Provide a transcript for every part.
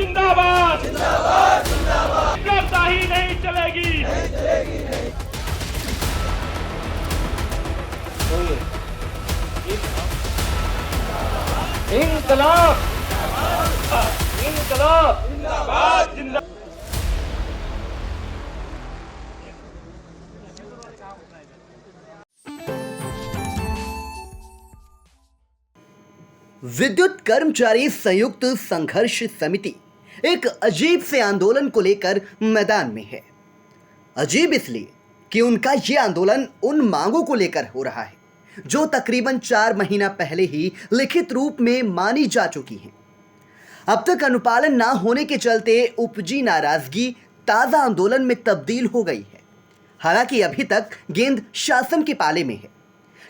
जिंदाबाद जिंदाबाद जिंदाबाद, कोताही नहीं चलेगी, नहीं चलेगी, नहीं। इंकलाब इंकलाब जिंदाबाद जिंदाबाद। विद्युत कर्मचारी संयुक्त संघर्ष समिति एक अजीब से आंदोलन को लेकर मैदान में है। अजीब इसलिए कि उनका ये आंदोलन उन मांगों को लेकर हो रहा है जो तकरीबन 4 महीना पहले ही लिखित रूप में मानी जा चुकी हैं। अब तक अनुपालन ना होने के चलते उपजी नाराजगी ताजा आंदोलन में तब्दील हो गई है। हालांकि अभी तक गेंद शासन के पाले में है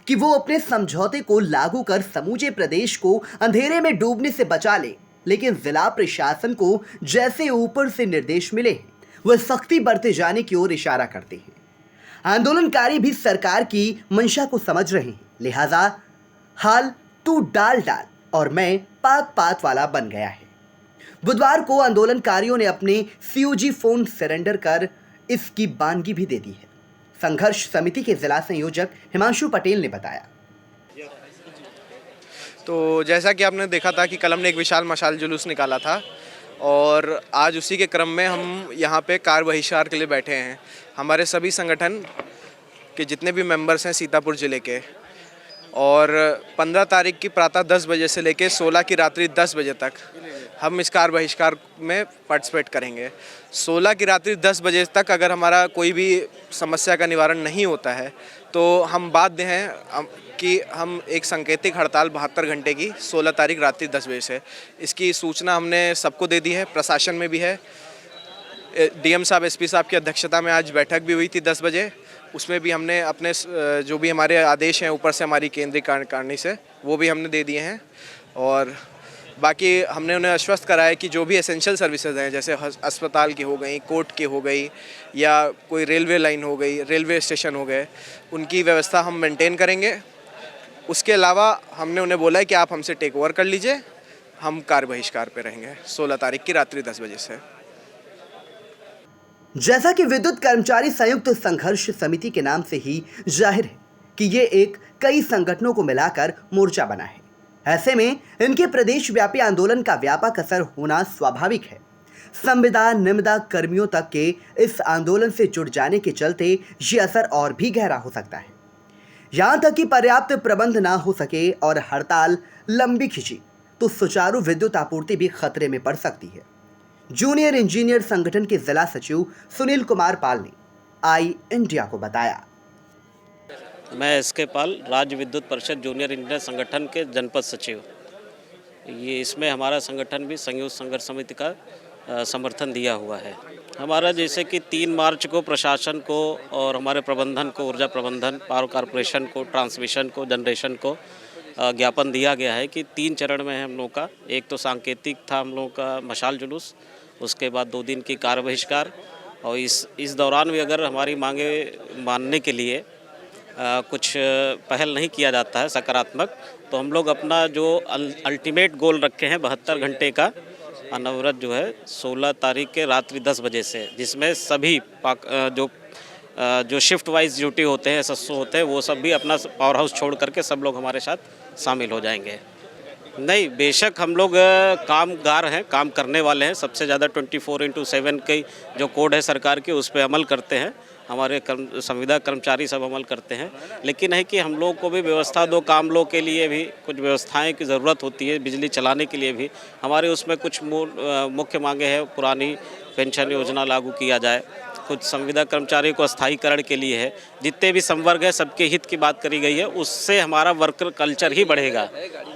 कि वो अपने समझौते को लागू कर समूचे प्रदेश को अंधेरे में डूबने से बचा ले, लेकिन जिला प्रशासन को जैसे ऊपर से निर्देश मिले हैं वह सख्ती बरते जाने की ओर इशारा करते हैं। आंदोलनकारी भी सरकार की मंशा को समझ रहे हैं, लिहाजा हाल तू डाल डाल और मैं पात पात वाला बन गया है। बुधवार को आंदोलनकारियों ने अपने सीओजी फोन सरेंडर कर इसकी बानगी भी दे दी है। संघर्ष समिति के जिला संयोजक हिमांशु पटेल ने बताया। तो जैसा कि आपने देखा था कि कल हमने एक विशाल मशाल जुलूस निकाला था और आज उसी के क्रम में हम यहाँ पे कार बहिष्कार के लिए बैठे हैं। हमारे सभी संगठन के जितने भी मेंबर्स हैं सीतापुर ज़िले के, और 15 तारीख की प्रातः 10 बजे से लेकर 16 की रात्रि 10 बजे तक हम इस कार बहिष्कार में पार्टिसिपेट करेंगे। 16 की रात्रि 10 बजे तक अगर हमारा कोई भी समस्या का निवारण नहीं होता है तो हम बाध्य हैं कि हम एक सांकेतिक हड़ताल 72 घंटे की 16 तारीख रात्रि 10 बजे से, इसकी सूचना हमने सबको दे दी है। प्रशासन में भी है। डीएम साहब एसपी साहब की अध्यक्षता में आज बैठक भी हुई थी 10 बजे। उसमें भी हमने अपने जो भी हमारे आदेश हैं ऊपर से हमारी केंद्रीय कार्यकारिणी से वो भी हमने दे दिए हैं। और बाकी हमने उन्हें आश्वस्त कराया कि जो भी एसेंशियल सर्विसेज हैं जैसे अस्पताल की हो गई, कोर्ट की हो गई, या कोई रेलवे लाइन हो गई, रेलवे स्टेशन हो गए, उनकी व्यवस्था हम मेंटेन करेंगे। उसके अलावा हमने उन्हें बोला है कि आप हमसे टेक ओवर कर लीजिए, हम कार बहिष्कार पे रहेंगे 16 तारीख की रात्रि 10 बजे से। जैसा कि विद्युत कर्मचारी संयुक्त संघर्ष समिति के नाम से ही जाहिर है कि ये एक कई संगठनों को मिलाकर मोर्चा बना है। ऐसे में इनके प्रदेश व्यापी आंदोलन का व्यापक असर होना स्वाभाविक है। संविदा निविदा कर्मियों तक के इस आंदोलन से जुड़ जाने के चलते ये असर और भी गहरा हो सकता है। यहाँ तक कि पर्याप्त प्रबंध ना हो सके और हड़ताल लंबी खिंची तो सुचारू विद्युत आपूर्ति भी खतरे में पड़ सकती है। जूनियर इंजीनियर संगठन के जिला सचिव सुनील कुमार पाल ने आई इंडिया को बताया। मैं एसके पाल, राज्य विद्युत परिषद जूनियर इंजीनियर संगठन के जनपद सचिव। ये इसमें हमारा संगठन भी संयुक्त संघर्ष समिति का समर्थन दिया हुआ है। हमारा जैसे कि 3 मार्च को प्रशासन को और हमारे प्रबंधन को, ऊर्जा प्रबंधन, पावर कॉरपोरेशन को, ट्रांसमिशन को, जनरेशन को ज्ञापन दिया गया है कि 3 चरण में है हम लोग का। एक तो सांकेतिक था हम लोग का मशाल जुलूस, उसके बाद 2 दिन की कार बहिष्कार, और इस दौरान भी अगर हमारी मांगे मानने के लिए कुछ पहल नहीं किया जाता है सकारात्मक, तो हम लोग अपना जो अल्टीमेट गोल रखे हैं 72 घंटे का अनवरत जो है 16 तारीख के रात्रि 10 बजे से, जिसमें सभी जो शिफ्ट वाइज ड्यूटी होते हैं, एसएसओ होते हैं, वो सब भी अपना पावर हाउस छोड़ करके सब लोग हमारे साथ शामिल हो जाएंगे। नहीं, बेशक हम लोग कामगार हैं, काम करने वाले हैं। सबसे ज़्यादा 24/7 की जो कोड है सरकार की उस पर अमल करते हैं। हमारे संविदा कर्मचारी सब अमल करते हैं, लेकिन है कि हम लोग को भी व्यवस्था दो। काम लोग के लिए भी कुछ व्यवस्थाएं की ज़रूरत होती है, बिजली चलाने के लिए भी हमारे उसमें कुछ मुख्य मांगे हैं। पुरानी पेंशन योजना लागू किया जाए, कुछ संविदा कर्मचारी को स्थायीकरण के लिए है। जितने भी संवर्ग है सबके हित की बात करी गई है। उससे हमारा वर्कर कल्चर ही बढ़ेगा।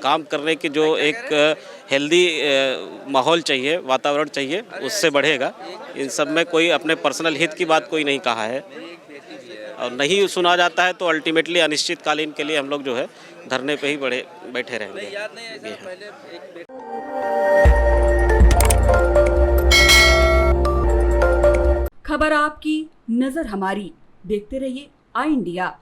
काम करने की जो एक हेल्दी माहौल चाहिए, वातावरण चाहिए, उससे बढ़ेगा। इन सब में कोई अपने पर्सनल हित की बात कोई नहीं कहा है, और नहीं सुना जाता है तो अल्टीमेटली अनिश्चितकालीन के लिए हम लोग जो है धरने पे ही बैठे रहेंगे। खबर आपकी, नजर हमारी। देखते रहिए आई इंडिया।